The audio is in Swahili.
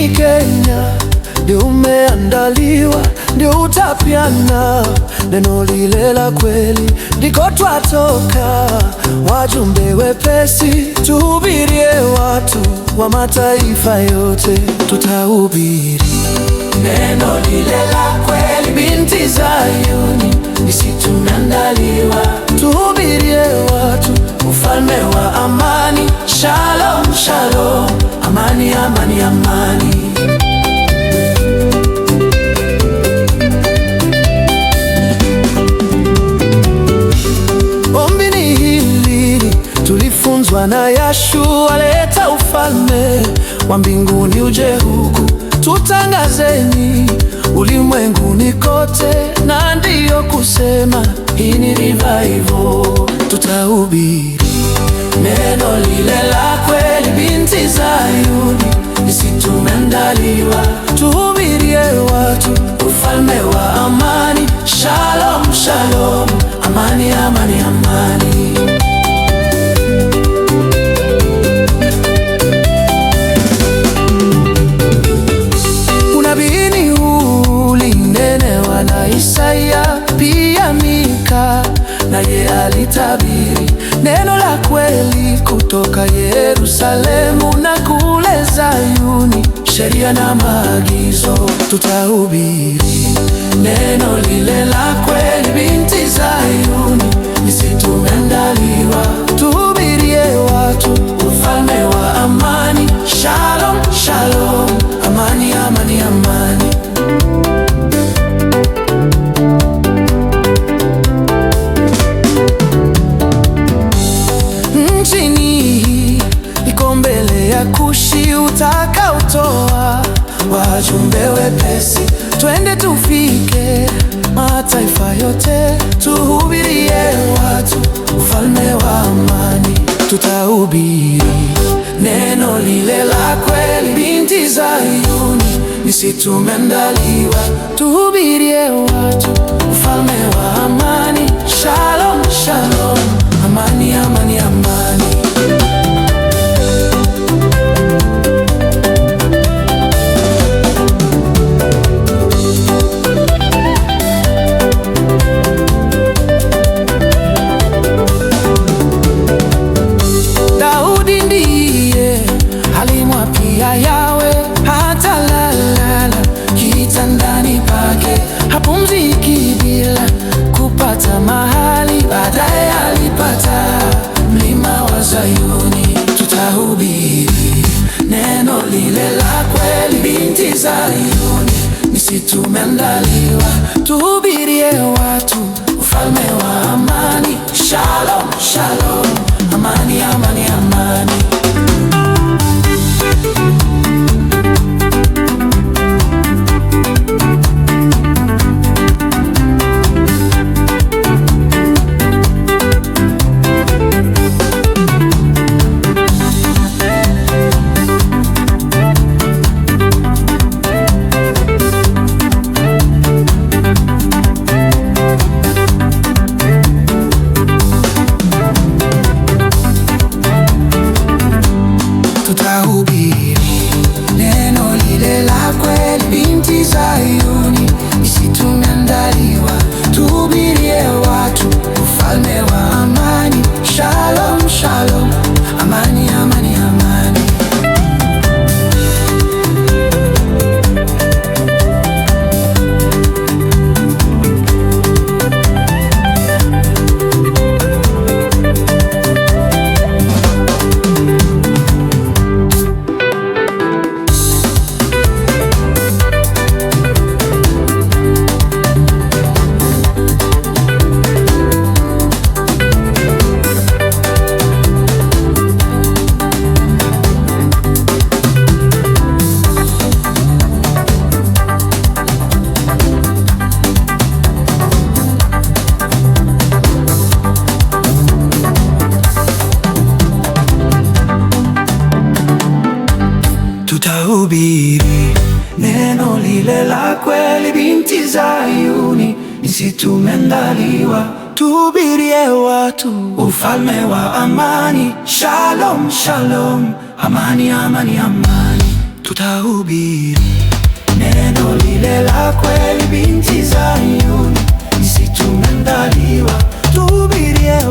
nchini Kenya ndio umeandaliwa, ndio utapiana neno lile la kweli, ndiko twatoka. Wajumbe wepesi, tuhubirie watu wa mataifa yote, tutahubiri neno lile la kweli. Binti Zayuni, sisi tumeandaliwa, tuhubirie watu ufalme wa amani. Shalom, shalom, amani, amani, amani. Ombi ni hili tulifunzwa na Yashua, leta ufalme wa mbinguni uje huku, tutangazeni ulimwenguni kote, na ndiyo kusema hii ni revival. Tutahubiri neno lile la kweli. Binti Zayuni, sisi tumeandaliwa, tuhubirie watu ufalme wa amani. Shalom, shalom, amani, amani, amani. Unabii ulinenewa na Isaya, pia Mika naye alitabiri neno la kweli kutoka Yerusalemu na kule Zayuni, sheria na maagizo. Tutahubiri neno lile la kweli. Binti Zayuni, sisi tumeandaliwa, tuhubirie watu ufalme wa amani. Shalom, shalom, amani, amani, amani. Nchini iko mbele ya Kushi utakaotoa wajumbe wepesi, twende tufike mataifa yote, tuhubirie watu ufalme wa amani. Tutahubiri neno lile la kweli. Binti Zayuni, sisi tumeandaliwa, tuhubirie watu ufalme wa amani. Shalom, shalom, amani, amani, amani. Daudi ndiye alimwapia Yawe, hata lala kitandani pake hapumziki bila kupata mahali. Baadaye alipata mlima wa Zayuni. Tutahubiri neno lile la kweli. Binti Zayuni, sisi tumeandaliwa, tuhubirie watu ufalme wa amani. Shalom, shalom, amani, amani, amani. Tutahubiri neno lile la kweli. Binti Zayuni, sisi tumeandaliwa, tuhubirie watu ufalme wa amani. Shalom, shalom, amani, amani, amani. Tutahubiri neno lile la kweli. Binti Zayuni, sisi tumeandaliwa, tuhubirie watu ufalme wa amani. Shalom, shalom, amani, amani, amani. tutahubiri neno lile la kweli, binti Zayuni, sisi tumeandaliwa. Tuhubirie